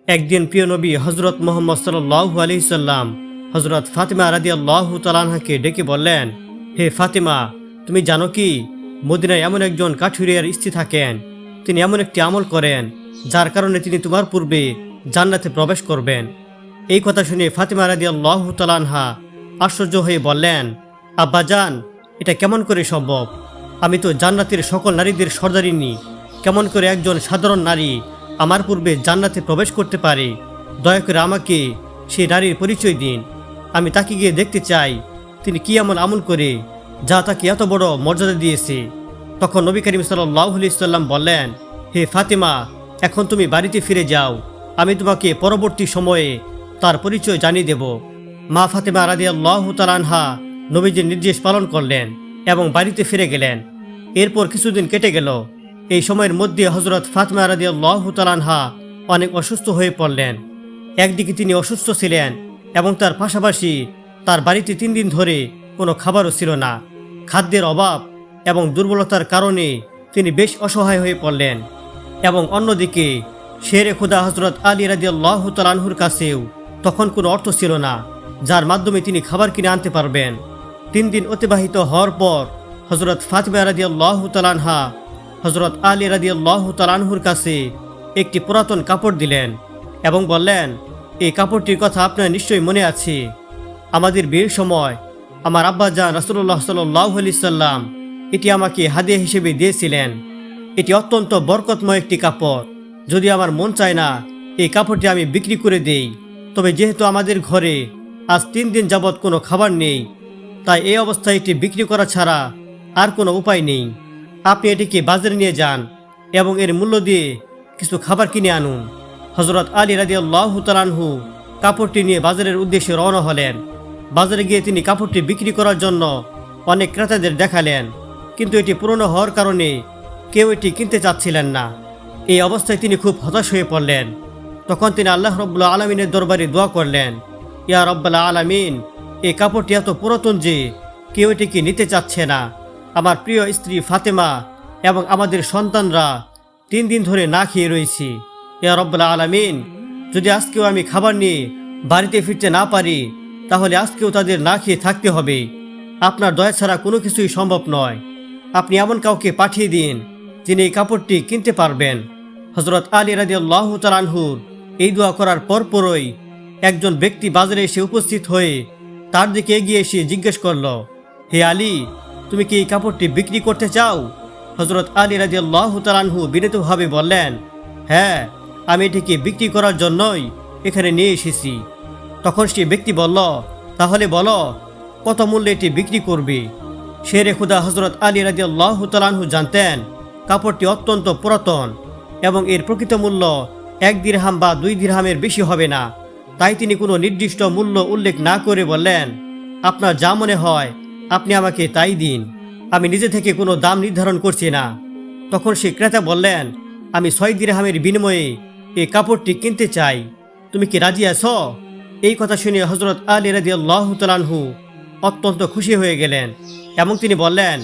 একদিন প্রিয় নবী হজরত মুহাম্মদ সাল্লাল্লাহু আলাইহি সাল্লাম হজরত ফাতিমা রাদিয়াল্লাহু তাআলা আনহাকে ডেকে বললেন, হে ফাতিমা, তুমি জানো কি মদিনায় এমন একজন কাঠুরিয়ার স্ত্রী থাকেন, তিনি এমন একটি আমল করেন যার কারণে তিনি তোমার পূর্বে জান্নাতে প্রবেশ করবেন। এই কথা শুনে ফাতিমা রাদিয়াল্লাহু তাআলা আনহা আশ্চর্য হয়ে বললেন, আব্বাজান, এটা কেমন করে সম্ভব? আমি তো জান্নাতের সকল নারীদের সর্দারিনী, কেমন করে একজন সাধারণ নারী আমার পূর্বে জান্নাতে প্রবেশ করতে পারে? দয়া করে আমাকে সেই নারীর পরিচয় দিন, আমি তাকে গিয়ে দেখতে চাই তিনি কি এমন আমল করে যা তাকে এত বড় মর্যাদা দিয়েছে। তখন নবী করিম সাল্লাল্লাহু আলাইহি সাল্লাম বললেন, হে ফাতিমা, এখন তুমি বাড়িতে ফিরে যাও, আমি তোমাকে পরবর্তী সময়ে তার পরিচয় জানিয়ে দেব। মা ফাতিমা রাদিয়াল্লাহু তাআলা আনহা নবীজির নির্দেশ পালন করলেন এবং বাড়িতে ফিরে গেলেন। এরপর কিছুদিন কেটে গেল। এই সময়ের মধ্যে হজরত ফাতিমা রাদিয়াল্লাহু তাআলা আনহা অনেক অসুস্থ হয়ে পড়লেন। একদিকে তিনি অসুস্থ ছিলেন এবং তার পাশাপাশি তার বাড়িতে 3 দিন ধরে কোনো খাবারও ছিল না। খাদ্যের অভাব এবং দুর্বলতার কারণে তিনি বেশ অসহায় হয়ে পড়লেন। এবং অন্যদিকে শেরে খুদা হজরত আলী রাদিয়াল্লাহু তাআলা আনহুর কাছেও তখন কোনো অর্থ ছিল না যার মাধ্যমে তিনি খাবার কিনে আনতে পারবেন। 3 দিন অতিবাহিত হওয়ার পর হজরত ফাতিমা রাদিয়াল্লাহু তাআলা আনহা হজরত আলী রাদিয়াল্লাহু তাআলা আনহুর কাছে একটি পুরাতন কাপড় দিলেন এবং বললেন, এই কাপড়টির কথা আপনার নিশ্চয়ই মনে আছে। আমাদের বিয়ের সময় আমার আব্বাজান রাসূলুল্লাহ সাল্লাল্লাহু আলাইহি সাল্লাম এটি আমাকে হাদিয়া হিসেবে দিয়েছিলেন। এটি অত্যন্ত বরকতময় একটি কাপড়। যদি আমার মন চায় না এই কাপড়টি আমি বিক্রি করে দেই, তবে যেহেতু আমাদের ঘরে আজ 3 দিন যাবৎ কোনো খাবার নেই, তাই এই অবস্থায় এটি বিক্রি করা ছাড়া আর কোনো উপায় নেই। আপনি এটিকে বাজারে নিয়ে যান এবং এর মূল্য দিয়ে কিছু খাবার কিনে আনুন। হজরত আলী রাদিয়াল্লাহু তাআলা আনহু কাপড়টি নিয়ে বাজারের উদ্দেশ্যে রওনা হলেন। বাজারে গিয়ে তিনি কাপড়টি বিক্রি করার জন্য অনেক ক্রেতাদের দেখালেন, কিন্তু এটি পুরনো হওয়ার কারণে কেউ এটি কিনতে চাচ্ছিলেন না। এই অবস্থায় তিনি খুব হতাশ হয়ে পড়লেন। তখন তিনি আল্লাহ রাব্বুল আলামিনের দরবারে দোয়া করলেন, ইয়া রাব্বুল আলামিন, এই কাপড়টি এত পুরাতন যে কেউ এটিকে নিতে চাচ্ছে না। আমার প্রিয় স্ত্রী ফাতেমা এবং আমাদের সন্তানরা 3 দিন ধরে না খেয়ে রয়েছি। ইয়া রাব্বুল আলামিন, যদি আজকেও আমি খাবার নিয়ে বাড়িতে ফিরতে না পারি, তাহলে আজকেও তাদের না খেয়ে থাকতে হবে। আপনার দয়া ছাড়া কোনো কিছুই সম্ভব নয়। আপনি এমন কাউকে পাঠিয়ে দিন যিনি এই কাপড়টি কিনতে পারবেন। হজরত আলী রাদিয়াল্লাহু তাআলা আনহুর এই দোয়া করার পরপরই একজন ব্যক্তি বাজারে এসে উপস্থিত হয়ে তার দিকে এগিয়ে এসে জিজ্ঞেস করল, হে আলী, তুমি কি এই কাপড়টি বিক্রি করতে চাও? হজরত আলী রাদিয়াল্লাহু তাআলা আনহু বিনীতভাবে বললেন, হ্যাঁ, আমি এটিকে বিক্রি করার জন্যই এখানে নিয়ে এসেছি। তখন সে ব্যক্তি বলল, তাহলে বলো কত মূল্যে এটি বিক্রি করবে? শেরে খুদা হজরত আলী রাদিয়াল্লাহু তাআলা আনহু জানতেন কাপড়টি অত্যন্ত পুরাতন এবং এর প্রকৃত মূল্য 1 দিরহাম বা 2 দিরহামের বেশি হবে না। তাই তিনি কোনো নির্দিষ্ট মূল্য উল্লেখ না করে বললেন, আপনার যা মনে হয় আপনি আমাকে তাই দিন, আমি নিজে থেকে কোনো দাম নির্ধারণ করছি না। তখন সে ক্রেতা বললেন, আমি 6 দিরহামের বিনিময়ে এই কাপড়টি কিনতে চাই, তুমি কি রাজি আছো? এই কথা শুনে হজরত আলী রাদিয়াল্লাহু তাআলা আনহু অত্যন্ত খুশি হয়ে গেলেন এবং তিনি বললেন,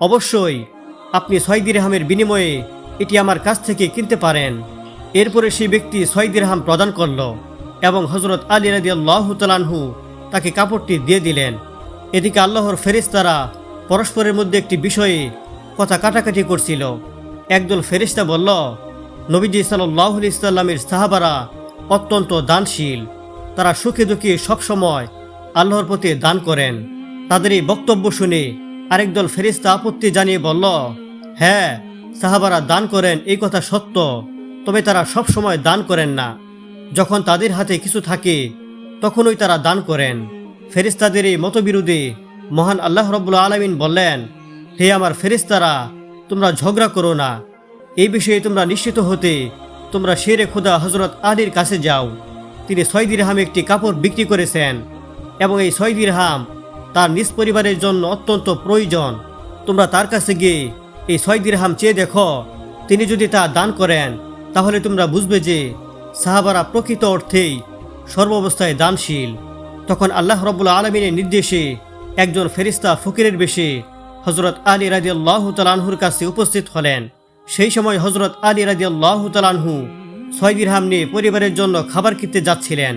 অবশ্যই আপনি 6 দিরহামের বিনিময়ে এটি আমার কাছ থেকে কিনতে পারেন। এরপরে সেই ব্যক্তি 6 দিরহাম প্রদান করল এবং হজরত আলী রাদিয়াল্লাহু তাআলা আনহু তাকে কাপড়টি দিয়ে দিলেন। এদিকে আল্লাহর ফেরেশতারা পরস্পরের মধ্যে একটি বিষয়ে কথা কাটাকাটি করছিল। একদল ফেরেশতা বলল, নবীজি সাল্লাল্লাহু আলাইহি সাল্লামের সাহাবারা অত্যন্ত দানশীল, তারা সুখে দুঃখে সবসময় আল্লাহর পথে দান করেন। তাদের এই বক্তব্য শুনে আরেক দল ফেরেশতা আপত্তি জানিয়ে বলল, হ্যাঁ, সাহাবারা দান করেন, এই কথা সত্য, তবে তারা সব সময় দান করেন না। যখন তাদের হাতে কিছু থাকে তখনই তারা দান করেন। ফেরেশতাদের এই মতবিরোধে মহান আল্লাহ রাব্বুল আলামিন বললেন, হে আমার ফেরেশতারা, তোমরা ঝগড়া করো না। এই বিষয়ে তোমরা নিশ্চিত হতে তোমরা শেরে খুদা হজরত আলীর কাছে যাও। তিনি 6 দিরহামে একটি কাপড় বিক্রি করেছেন এবং এই 6 দিরহাম তার নিজ পরিবারের জন্য অত্যন্ত প্রয়োজন। তোমরা তার কাছে গিয়ে এই 6 দিরহাম চেয়ে দেখো, তিনি যদি তা দান করেন তাহলে তোমরা বুঝবে যে সাহাবারা প্রকৃত অর্থেই সর্বাবস্থায় দানশীল। তখন আল্লাহ রাব্বুল আলামিনের নির্দেশে একজন ফেরেশতা ফকিরের বেশে হজরত আলী রাদিয়াল্লাহু তাআলা আনহুর কাছে উপস্থিত হলেন। সেই সময় হজরত আলী রাদিয়াল্লাহু তাআলা আনহু 6 দিরহাম নিয়ে পরিবারের জন্য খাবার কিনতে যাচ্ছিলেন।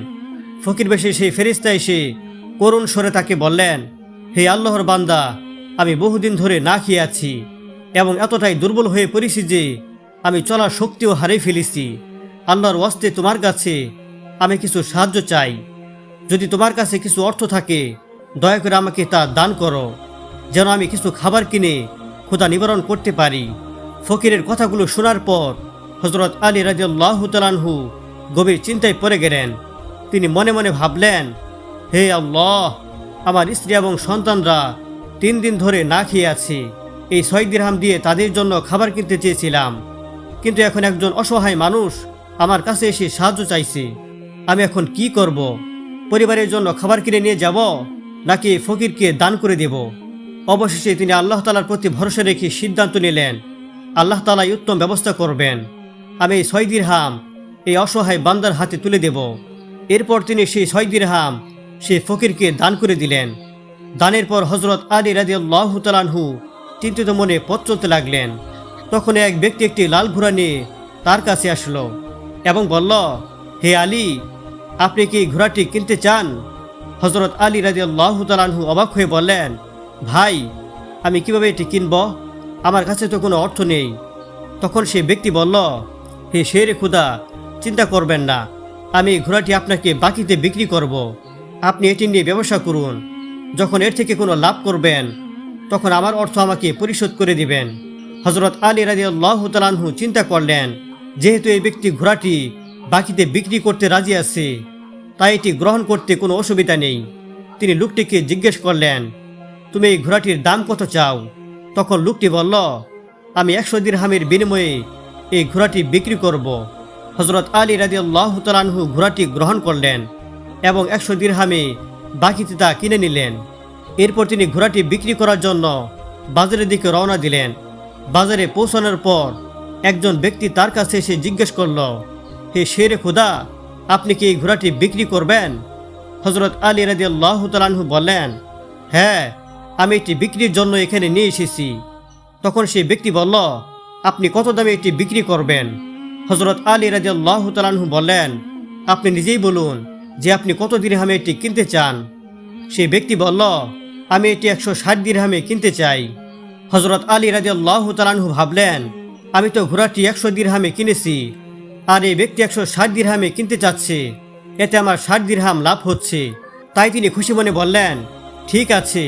ফকির বেশে সেই ফেরেশতা এসে করুণ স্বরে তাকে বললেন, হে আল্লাহর বান্দা, আমি বহুদিন ধরে না খেয়ে আছি এবং এতটাই দুর্বল হয়ে পড়েছি যে আমি চলার শক্তিও হারিয়ে ফেলেছি। আল্লাহর ওয়াস্তে তোমার কাছে আমি কিছু সাহায্য চাই। যদি তোমার কাছে কিছু অর্থ থাকে দয়া করে আমাকে তা দান করো, যেন আমি কিছু খাবার কিনে ক্ষুধা নিবারণ করতে পারি। ফকিরের কথাগুলো শোনার পর হযরত আলী রাদিয়াল্লাহু তাআলা আনহু গভীর চিন্তায় পড়ে গেলেন। তিনি মনে মনে ভাবলেন, হে আল্লাহ, আমার স্ত্রী এবং সন্তানরা 3 দিন ধরে না খেয়ে আছে। এই 6 দিরহাম দিয়ে তাদের জন্য খাবার কিনতে চেয়েছিলাম, কিন্তু এখন একজন অসহায় মানুষ আমার কাছে এসে সাহায্য চাইছে। আমি এখন কি করব? পরিবারের জন্য খাবার কিনে নিয়ে যাব নাকি ফকিরকে দান করে দেব? অবশেষে তিনি আল্লাহ তাআলার প্রতি ভরসা রেখে সিদ্ধান্ত নিলেন, আল্লাহ তাআলাই উত্তম ব্যবস্থা করবেন। আমি এই 6 দিরহাম এই অসহায় বান্দার হাতে তুলে দেব। এরপর তিনি সেই 6 দিরহাম সেই ফকিরকে দান করে দিলেন। দানের পর হযরত আলী রাদিয়াল্লাহু তাআলা আনহু চিন্তিত মনে পথ চলতে লাগলেন। তখন এক ব্যক্তি একটি লাল ঘোড়া নিয়ে তার কাছে আসলো এবং বলল, হে আলী, আপনি কি এই ঘোড়াটি কিনতে চান? হযরত আলী রাদিয়াল্লাহু তাআলা আনহু অবাক হয়ে বললেন, ভাই, আমি কিভাবে এটি কিনব? আমার কাছে তো কোনো অর্থ নেই। তখন সেই ব্যক্তি বলল, হে শেরে খুদা, চিন্তা করবেন না, আমি এই ঘোড়াটি আপনাকে বাকিতে বিক্রি করব। আপনি এটি নিয়ে ব্যবসা করুন। যখন এর থেকে কোনো লাভ করবেন তখন আমার অর্থ আমাকে পরিশোধ করে দিবেন। হযরত আলী রাদিয়াল্লাহু তাআলা আনহু চিন্তা করলেন, যেহেতু এই ব্যক্তি ঘোড়াটি বাকিতে বিক্রি করতে রাজি আছে, তাই এটি গ্রহণ করতে কোনো অসুবিধা নেই। তিনি লোকটিকে জিজ্ঞেস করলেন, তুমি এই ঘোড়াটির দাম কত চাও? তখন লোকটি বলল, আমি 100 দিরহামের বিনিময়ে এই ঘোড়াটি বিক্রি করব। হযরত আলী রাদিয়াল্লাহু তাআলা আনহু ঘোড়াটি গ্রহণ করলেন এবং 100 দিরহামে বাকিতে তা কিনে নিলেন। এরপর তিনি ঘোড়াটি বিক্রি করার জন্য বাজারের দিকে রওনা দিলেন। বাজারে পৌঁছানোর পর একজন ব্যক্তি তার কাছে এসে জিজ্ঞেস করল, হে শেরে খুদা, আপনি কি এই ঘোড়াটি বিক্রি করবেন? হযরত আলী রাদিয়াল্লাহু তাআলা আনহু বললেন, হ্যাঁ, আমি এটি বিক্রির জন্য এখানে নিয়ে এসেছি। তখন সেই ব্যক্তি বলল, আপনি কত দামে এটি বিক্রি করবেন? হযরত আলী রাদিয়াল্লাহু তাআলা আনহু বললেন, আপনি নিজেই বলুন যে আপনি কত দিরহামে এটি কিনতে চান। সেই ব্যক্তি বলল, আমি এটি 160 দিরহামে কিনতে চাই। হযরত আলী রাদিয়াল্লাহু তাআলা আনহু ভাবলেন, আমি তো ঘোড়াটি 100 দিরহামে কিনেছি, আর এই ব্যক্তি 160 দিরহামে কিনতে চাচ্ছে, এতে আমার 60 দিরহাম লাভ হচ্ছে। তাই তিনি খুশি মনে বললেন, ঠিক আছে,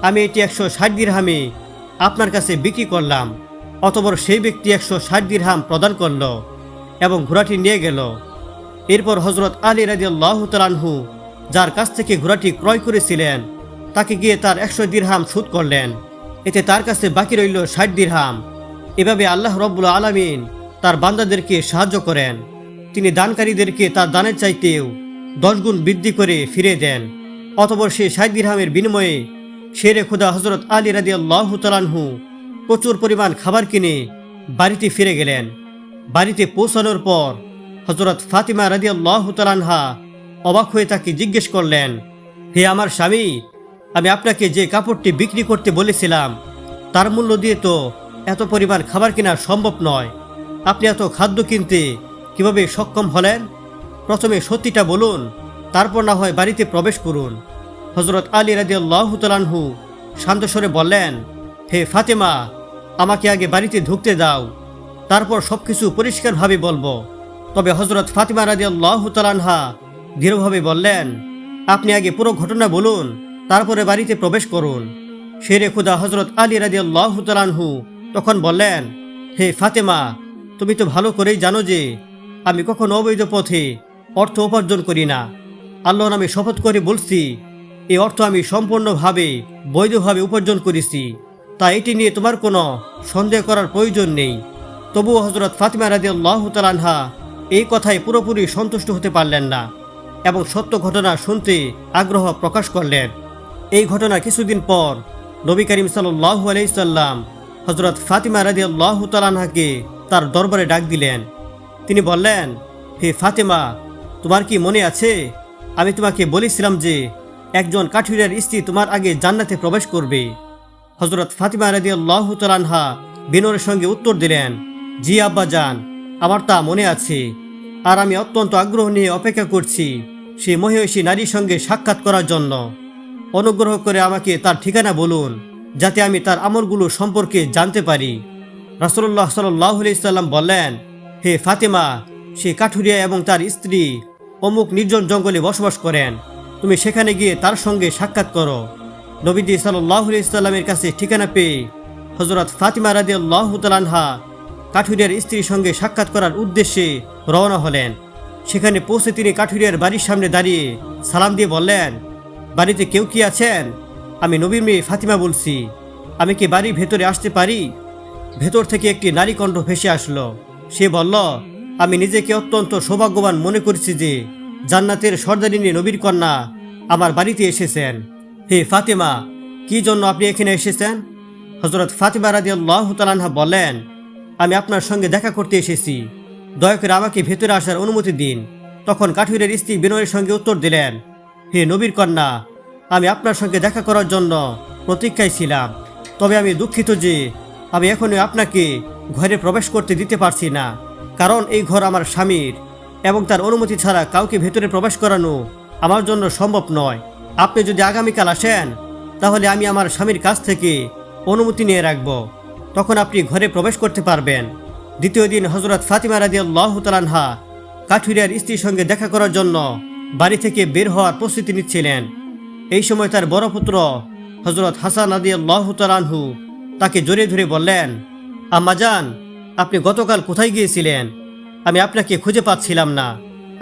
আমি এটি 160 দিরহামে আপনার কাছে বিক্রি করলাম। অতঃপর সেই ব্যক্তি 160 দিরহাম প্রদান করল এবং ঘোড়াটি নিয়ে গেল। এরপর হযরত আলী রাদিয়াল্লাহু তাআলা আনহু যার কাছ থেকে ঘোড়াটি ক্রয় করেছিলেন তাকে গিয়ে তার 100 দিরহাম শোধ করলেন। এতে তার কাছে বাকি রইল 60 দিরহাম। এভাবে আল্লাহ রাব্বুল আলামিন তার বান্দাদেরকে সাহায্য করেন। তিনি দানকারীদেরকে তার দানের চাইতেও 10 গুণ বৃদ্ধি করে ফিরে দেন। অতঃপর সেই 60 দিরহামের বিনিময়ে শেরে খুদা হযরত আলী রাদিয়াল্লাহু তাআলা আনহু প্রচুর পরিমাণ খাবার কিনে বাড়িতে ফিরে গেলেন। বাড়িতে পৌঁছানোর পর হযরত ফাতিমা রাদিয়াল্লাহু তাআলা আনহা অবাক হয়ে তাকে জিজ্ঞেস করলেন, হে আমার স্বামী, আমি আপনাকে যে কাপড়টি বিক্রি করতে বলেছিলাম তার মূল্য দিয়ে তো এত পরিমাণ খাবার কেনা সম্ভব নয়। আপনি এত খাদ্য কিনতে কিভাবে সক্ষম হলেন? প্রথমে সত্যিটা বলুন, তারপর না হয় বাড়িতে প্রবেশ করুন। হযরত আলী রাদিয়াল্লাহু তাআলা আনহু শান্ত স্বরে বললেন, হে ফাতেমা, আমাকে আগে বাড়িতে ঢুকতে দাও, তারপর সবকিছু পরিষ্কারভাবে বলবো। তবে হযরত ফাতিমা রাদিয়াল্লাহু তাআলা আনহা দৃঢ়ভাবে বললেন, আপনি আগে পুরো ঘটনা বলুন, তারপরে বাড়িতে প্রবেশ করুন। শেরে খুদা হযরত আলী রাদিয়াল্লাহু তাআলা আনহু তখন বললেন, হে ফাতেমা, তুমি তো ভালো করেই জানো যে আমি কখনো অবৈধ পথে অর্থ উপার্জন করি না। আল্লাহর নামে শপথ করে বলছি, এই অর্থ আমি সম্পূর্ণভাবে বৈধভাবে উপার্জন করেছি, তাই এটি নিয়ে তোমার কোনো সন্দেহ করার প্রয়োজন নেই। তবুও হযরত ফাতিমা রাদিয়াল্লাহু তাআলা আনহা এই কথায় পুরোপুরি সন্তুষ্ট হতে পারলেন না এবং সত্য ঘটনা শুনতে আগ্রহ প্রকাশ করলেন। এই ঘটনা কিছুদিন পর নবী করিম সাল্লাল্লাহু আলাইহি সাল্লাম হযরত ফাতিমা রাদিয়াল্লাহু তাআলা আনহাকে তার দরবারে ডাক দিলেন। তিনি বললেন, হে ফাতেমা, তোমার কি মনে আছে আমি তোমাকে বলেছিলাম যে একজন কাঠুরিয়ার স্ত্রী তোমার আগে জান্নাতে প্রবেশ করবে? হযরত ফাতিমা রাদিয়াল্লাহু তাআলা আনহা বিনয়ের সঙ্গে উত্তর দিলেন, জি আব্বাজান, আমার তা মনে আছে। আর আমি অত্যন্ত আগ্রহ নিয়ে অপেক্ষা করছি সেই মহিষী নারীর সঙ্গে সাক্ষাৎ করার জন্য। অনুগ্রহ করে আমাকে তার ঠিকানা বলুন, যাতে আমি তার আমলগুলো সম্পর্কে জানতে পারি। রাসূলুল্লাহ সাল্লাল্লাহু আলাইহি সাল্লাম বললেন, হে ফাতেমা, সে কাঠুরিয়া এবং তার স্ত্রী অমুক নির্জন জঙ্গলে বসবাস করেন। তুমি সেখানে গিয়ে তার সঙ্গে সাক্ষাৎ করো। নবীজি সাল্লাল্লাহু আলাইহি সাল্লামের কাছে ঠিকানা পেয়ে হযরত ফাতিমা রাদিয়াল্লাহু তাআলা আনহা কাঠুরিয়ার স্ত্রীর সঙ্গে সাক্ষাৎ করার উদ্দেশ্যে রওনা হলেন। সেখানে পৌঁছে তিনি কাঠুরিয়ার বাড়ির সামনে দাঁড়িয়ে সালাম দিয়ে বললেন, বাড়িতে কেউ কি আছেন? আমি নবীর মেয়ে ফাতিমা বলছি। আমি কি বাড়ির ভেতরে আসতে পারি? ভেতর থেকে একটি নারী কণ্ঠ ভেসে আসলো। সে বলল, আমি নিজেকে অত্যন্ত সৌভাগ্যবান মনে করছি যে জান্নাতের সর্দারিনী নবীর কন্যা আমার বাড়িতে এসেছেন। হে ফাতিমা, কি জন্য আপনি এখানে এসেছেন? হযরত ফাতিমা রাদিয়াল্লাহু তাআলা আনহা বললেন, আমি আপনার সঙ্গে দেখা করতে এসেছি। দয়া করে আমাকে ভেতরে আসার অনুমতি দিন। তখন কাঠুরের স্ত্রী বিনয়ের সঙ্গে উত্তর দিলেন, হে নবীর কন্যা, আমি আপনার সঙ্গে দেখা করার জন্য প্রতীক্ষায় ছিলাম। তবে আমি দুঃখিত যে আমি এখনই আপনাকে ঘরে প্রবেশ করতে দিতে পারছি না, কারণ এই ঘর আমার স্বামীর এবং তার অনুমতি ছাড়া কাউকে ভেতরে প্রবেশ করানো আমার জন্য সম্ভব নয়। আপনি যদি আগামীকাল আসেন, তাহলে আমি আমার স্বামীর কাছ থেকে অনুমতি নিয়ে রাখব, তখন আপনি ঘরে প্রবেশ করতে পারবেন। দ্বিতীয় দিন হযরত ফাতিমা রাদিয়াল্লাহু তাআলা আনহা কাঠুরিয়ার স্ত্রীর সঙ্গে দেখা করার জন্য বাড়ি থেকে বের হওয়ার প্রস্তুতি নিচ্ছিলেন। এই সময় তার বড় পুত্র হযরত হাসান রাদিয়াল্লাহু তাআলা আনহু তাকে জড়িয়ে ধরে বললেন, আম্মাজান, আপনি গতকাল কোথায় গিয়েছিলেন? আমি আপনাকে খুঁজে পাচ্ছিলাম না।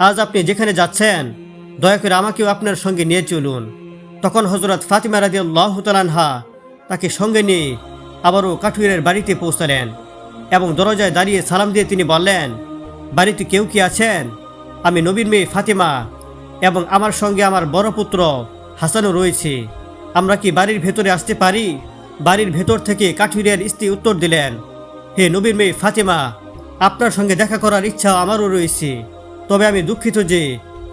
আজ আপনি যেখানে যাচ্ছেন, দয়া করে আমাকেও আপনার সঙ্গে নিয়ে চলুন। তখন হযরত ফাতিমা রাদিয়াল্লাহু তাআলা আনহা তাকে সঙ্গে নিয়ে আবারও কাঠুরিয়ার বাড়িতে পৌঁছালেন এবং দরজায় দাঁড়িয়ে সালাম দিয়ে তিনি বললেন, বাড়িতে কেউ কি আছেন? আমি নবীর মেয়ে ফাতিমা এবং আমার সঙ্গে আমার বড় পুত্র হাসানও রয়েছে। আমরা কি বাড়ির ভেতরে আসতে পারি? বাড়ির ভেতর থেকে কাঠুরিয়ার স্ত্রী উত্তর দিলেন, হে নবীর মেয়ে ফাতিমা, আপনার সঙ্গে দেখা করার ইচ্ছা আমারও রয়েছে। তবে আমি দুঃখিত যে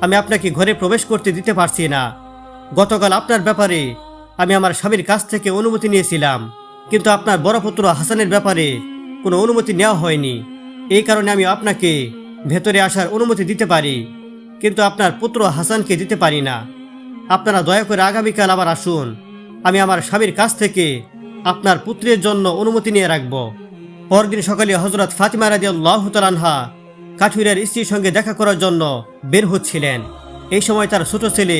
আমি আপনাকে ঘরে প্রবেশ করতে দিতে পারছি না। গতকাল আপনার ব্যাপারে আমি আমার স্বামীর কাছ থেকে অনুমতি নিয়েছিলাম, কিন্তু আপনার বড় পুত্র হাসানের ব্যাপারে কোনো অনুমতি নেওয়া হয়নি। এই কারণে আমি আপনাকে ভেতরে আসার অনুমতি দিতে পারি, কিন্তু আপনার পুত্র হাসানকে দিতে পারি না। আপনারা দয়া করে আগামীকাল আবার আসুন। আমি আমার স্বামীর কাছ থেকে আপনার পুত্রের জন্য অনুমতি নিয়ে রাখব। পরদিন সকালে হযরত ফাতিমা রাদিয়াল্লাহু তাআলা আনহা কাঠুরিয়ার স্ত্রীর সঙ্গে দেখা করার জন্য বের হচ্ছিলেন। এই সময় তার ছোট ছেলে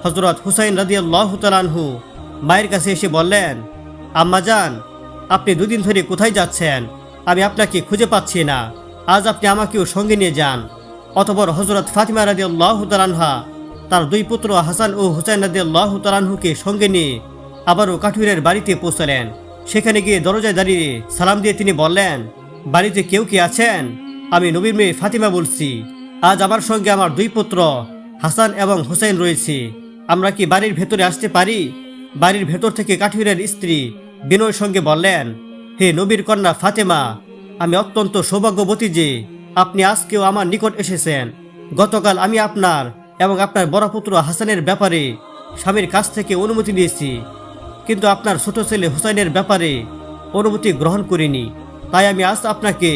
হযরত হুসাইন রাদিয়াল্লাহু তাআলা আনহু মায়ের কাছে এসে বললেন, আম্মাজান, আপনি দুদিন ধরে কোথায় যাচ্ছেন? আমি আপনাকে খুঁজে পাচ্ছি না। আজ আপনি আমাকেও সঙ্গে নিয়ে যান। অতঃপর হযরত ফাতিমা রাদিয়াল্লাহু তাআলা আনহা তার দুই পুত্র হাসান ও হুসাইন রাদিয়াল্লাহু তাআলা আনহুকে সঙ্গে নিয়ে আবারও কাঠুরিয়ার বাড়িতে পৌঁছলেন। সেখানে গিয়ে দরজায় দাঁড়িয়ে সালাম দিয়ে তিনি বললেন, বাড়িতে কেউ কি আছেন? আমি নবীর মেয়ে ফাতিমা বলছি। আজ আমার সঙ্গে আমার দুই পুত্র হাসান এবং হুসাইন রয়েছে। আমরা কি বাড়ির ভেতরে আসতে পারি? বাড়ির ভেতর থেকে কাঠুরিয়ার স্ত্রী বিনয়ের সঙ্গে বললেন, হে নবীর কন্যা ফাতেমা, আমি অত্যন্ত সৌভাগ্যবতী যে আপনি আজকেও আমার নিকট এসেছেন। গতকাল আমি আপনার এবং আপনার বড় পুত্র হাসানের ব্যাপারে স্বামীর কাছ থেকে অনুমতি নিয়েছি, কিন্তু আপনার ছোট ছেলে হুসাইনের ব্যাপারে অনুমতি গ্রহণ করিনি। তাই আমি আজ আপনাকে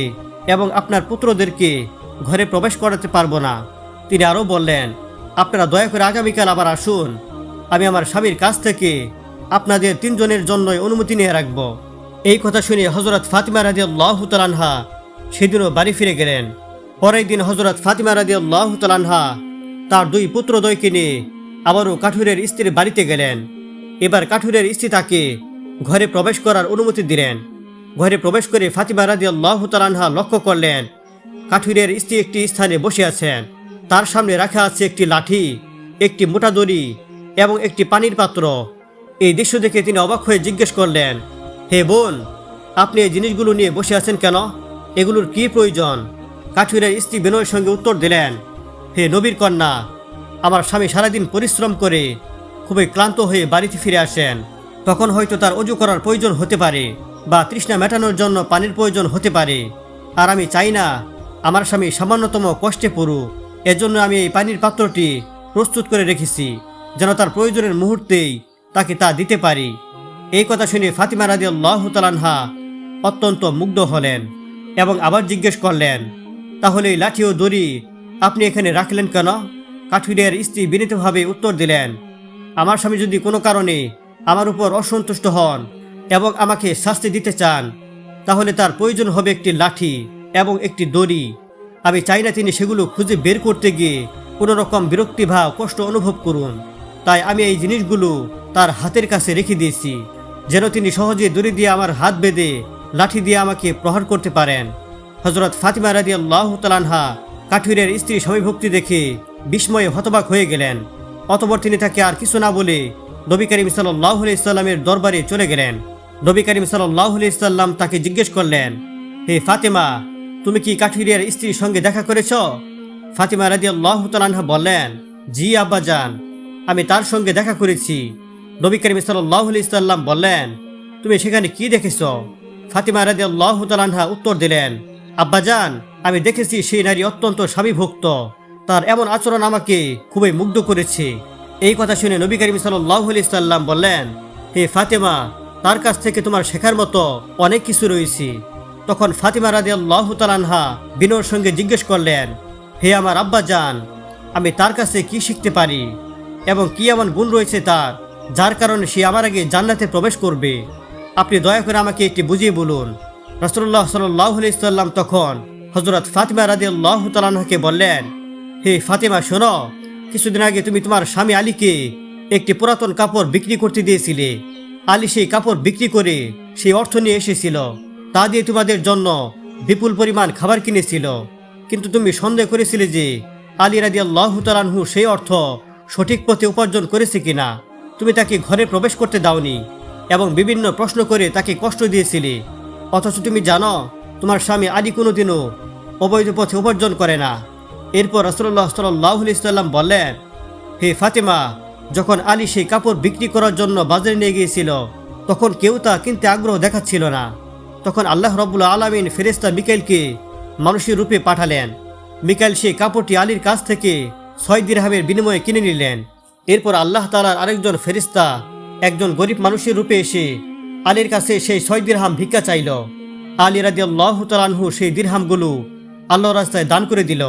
এবং আপনার পুত্রদেরকে ঘরে প্রবেশ করাতে পারবো না। তিনি আরও বললেন, আপনারা দয়া করে আগামীকাল আবার আসুন। আমি আমার স্বামীর কাছ থেকে আপনাদের তিনজনের জন্যই অনুমতি নিয়ে রাখব। এই কথা শুনে হযরত ফাতিমা রাদিয়াল্লাহু তাআলা আনহা সেদিনও বাড়ি ফিরে গেলেন। পরের দিন হযরত ফাতিমা রাদিয়াল্লাহু তাআলা আনহা তার দুই পুত্রদ্বয়কে নিয়ে আবারও কাঠুরের স্ত্রীর বাড়িতে গেলেন। এবার কাঠুরের স্ত্রী তাকে ঘরে প্রবেশ করার অনুমতি দিলেন। ঘরে প্রবেশ করে ফাতিমা রাদিয়াল্লাহু তাআলা আনহা লক্ষ্য করলেন, কাঠুরের স্ত্রী একটি স্থানে বসে আছেন। তার সামনে রাখা আছে একটি লাঠি, একটি মোটা দড়ি এবং একটি পানির পাত্র। এই দৃশ্য দেখে তিনি অবাক হয়ে জিজ্ঞেস করলেন, হে বোন, আপনি এই জিনিসগুলো নিয়ে বসে আছেন কেন? এগুলোর কি প্রয়োজন? কাঠুরের স্ত্রী বিনয়ের সঙ্গে উত্তর দিলেন, হে নবীর কন্যা, আমার স্বামী সারাদিন পরিশ্রম করে খুবই ক্লান্ত হয়ে বাড়িতে ফিরে আসেন। তখন হয়তো তার অজু করার প্রয়োজন হতে পারে বা তৃষ্ণা মেটানোর জন্য পানির প্রয়োজন হতে পারে। আর আমি চাই না আমার স্বামী সামান্যতম কষ্টে পড়ুক। এজন্য আমি এই পানির পাত্রটি প্রস্তুত করে রেখেছি, যেন তার প্রয়োজনের মুহূর্তেই তাকে তা দিতে পারি। এই কথা শুনে ফাতিমা রাদিয়াল্লাহু তাআলা আনহা অত্যন্ত মুগ্ধ হলেন এবং আবার জিজ্ঞেস করলেন, তাহলে এই লাঠি ও দড়ি আপনি এখানে রাখলেন কেন? কাঠুরিয়ার স্ত্রী বিনীতভাবে উত্তর দিলেন, আমার স্বামী যদি কোনো কারণে আমার উপর অসন্তুষ্ট হন এবং আমাকে শাস্তি দিতে চান, তাহলে তার প্রয়োজন হবে একটি লাঠি এবং একটি দড়ি। আমি চাই না তিনি সেগুলো খুঁজে বের করতে গিয়ে কোনো রকম বিরক্তি বা কষ্ট অনুভব করুন। তাই আমি এই জিনিসগুলো তার হাতের কাছে রেখে দিয়েছি, যেন তিনি সহজে দড়ি দিয়ে আমার হাত বেঁধে লাঠি দিয়ে আমাকে প্রহার করতে পারেন। হযরত ফাতিমা রাদিয়াল্লাহু তাআলা আনহা কাঠুরিয়ার স্ত্রী স্বামী ভক্তি দেখে বিস্ময়ে হতবাক হয়ে গেলেন। অতঃপর তিনি তাকে আর কিছু না বলে নবী করিম সাল্লাল্লাহু আলাইহি সাল্লামের দরবারে চলে গেলেন। নবী করিম সাল্লাল্লাহু আলাইহি সাল্লাম তাকে জিজ্ঞেস করলেন, হে ফাতিমা, তুমি কি কাঠুরিয়ার স্ত্রীর সঙ্গে দেখা করেছ? ফাতিমা রাদিয়াল্লাহু তাআলা আনহা বললেন, জি আব্বাজান, আমি তার সঙ্গে দেখা করেছি। নবী করিম সাল্লাল্লাহু আলাইহি সাল্লাম বললেন, তুমি সেখানে কি দেখেছ? ফাতিমা রাদিয়াল্লাহু তাআলা আনহা উত্তর দিলেন, আব্বাজান, আমি দেখেছি সেই নারী অত্যন্ত স্বামীভক্ত। তার এমন আচরণ আমাকে খুবই মুগ্ধ করেছে। এই কথা শুনে নবী করিম সাল্লাল্লাহু আলাইহি সাল্লাম বললেন, হে ফাতিমা, তার কাছ থেকে তোমার শেখার মতো অনেক কিছু রয়েছে। তখন ফাতিমা রাদিয়াল্লাহু তাআলা আনহা বিনয়ের সঙ্গে জিজ্ঞেস করলেন, হে আমার আব্বাজান, আমি তার কাছে কি শিখতে পারি এবং কি এমন গুণ রয়েছে তার, যার কারণে সে আমার আগে জান্নাতে প্রবেশ করবে? আপনি দয়া করে আমাকে একটি বুঝিয়ে বলুন। রাসূলুল্লাহ সাল্লাল্লাহু আলাইহি সাল্লাম তখন হযরত ফাতিমা রাদিয়াল্লাহু তাআলা আনহাকে বললেন, হে ফাতিমা, শোনো, কিছুদিন আগে তুমি তোমার স্বামী আলীকে একটি পুরাতন কাপড় বিক্রি করতে দিয়েছিলে। আলী সেই কাপড় বিক্রি করে সেই অর্থ নিয়ে এসেছিল। তা দিয়ে তোমাদের জন্য বিপুল পরিমাণ খাবার কিনেছিল। কিন্তু তুমি সন্দেহ করেছিলে যে আলী রাদিয়াল্লাহু তাআলা আনহু সেই অর্থ সঠিক পথে উপার্জন করেছে কিনা। তুমি তাকে ঘরে প্রবেশ করতে দাওনি এবং বিভিন্ন প্রশ্ন করে তাকে কষ্ট দিয়েছিলে। অথচ তুমি জানো তোমার স্বামী আলী কোনোদিনও অবৈধ পথে উপার্জন করে না। এরপর রাসূলুল্লাহ সাল্লাল্লাহু আলাইহি সাল্লাম বললেন, হে ফাতিমা, যখন আলী সেই কাপড় বিক্রি করার জন্য বাজারে নিয়ে গিয়েছিল, তখন কেউ তা কিনতে আগ্রহ দেখাচ্ছিল না। তখন আল্লাহ রাব্বুল আলামিন ফেরেশতা মিকাইলকে মানুষের রূপে পাঠালেন। মিকাইল সেই কাপড়টি আলীর কাছ থেকে 6 দিরহামের বিনিময়ে কিনে নিলেন। এরপর আল্লাহ তাআলার আরেকজন ফেরেশতা একজন গরিব মানুষের রূপে এসে আলীর কাছে সেই 6 দিরহাম ভিক্ষা চাইল। আলী রাদিয়াল্লাহু তাআলা আনহু সেই দিরহামগুলো আল্লাহর রাস্তায় দান করে দিল।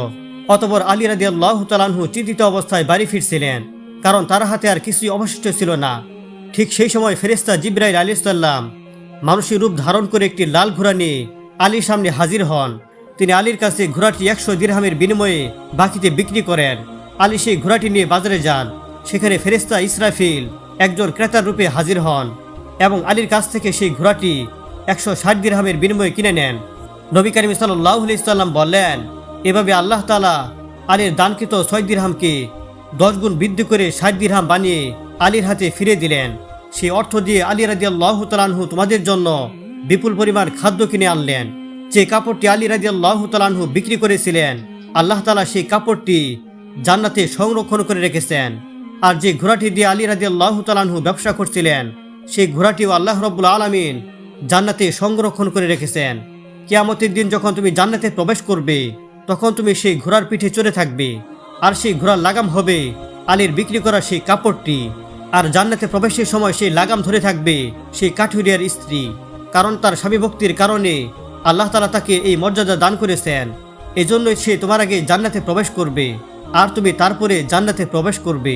অতঃপর আলী রাদিয়াল্লাহু তাআলা আনহু চিন্তিত অবস্থায় বাড়ি ফিরছিলেন, কারণ তার হাতে আর কিছুই অবশিষ্ট ছিল না। ঠিক সেই সময় ফেরেশতা জিবরাইল আলাইহিস সালাম মানুষের রূপ ধারণ করে একটি লাল ঘোড়া নিয়ে আলীর সামনে হাজির হন। তিনি আলীর কাছে ঘোড়াটি 100 দিরহামের বিনিময়ে বাকিতে বিক্রি করেন। আলী সেই ঘোড়াটি নিয়ে বাজারে যান। সেখানে ফেরেশতা ইসরাফিল একজন ক্রেতার রূপে হাজির হন এবং আলীর কাছ থেকে সেই ঘোড়াটি 160 দিরহামের বিনিময়ে কিনে নেন। নবী করিম সাল্লাল্লাহু আলাইহি সাল্লাম বললেন, এভাবে আল্লাহ তাআলা আলীর দানকৃত 6 দিরহামকে 10 গুণ বৃদ্ধি করে 60 দিরহাম বানিয়ে আলীর হাতে ফিরে দিলেন। সেই অর্থ দিয়ে আলী রাদিয়াল্লাহু তাআলা আনহু তোমাদের জন্য বিপুল পরিমাণ খাদ্য কিনে আনলেন। যে কাপড়টি আলী রাদিয়াল্লাহু তাআলা আনহু বিক্রি করেছিলেন, আল্লাহ তাআলা সেই কাপড়টি জান্নাতে সংরক্ষণ করে রেখেছেন। আর যে ঘোড়াটি দিয়ে আলী রাদিয়াল্লাহু তাআলা আনহু ব্যবসা করছিলেন, সেই ঘোড়াটিও আল্লাহ রাব্বুল আলামিন জান্নাতে সংরক্ষণ করে রেখেছেন। কিয়ামতের দিন যখন তুমি জান্নাতে প্রবেশ করবে, তখন তুমি সেই ঘোড়ার পিঠে চড়ে থাকবে, আর সেই ঘোড়ার লাগাম হবে আলীর বিক্রি করা সেই কাপড়টি। আর জান্নাতে প্রবেশের সময় সেই লাগাম ধরে থাকবে সেই কাঠুরিয়ার স্ত্রী, কারণ তার স্বামী ভক্তির কারণে আল্লাহ তাআলা তাকে এই মর্যাদা দান করেছেন। এজন্যই সে তোমার আগে জান্নাতে প্রবেশ করবে আর তুমি তারপরে জান্নাতে প্রবেশ করবে।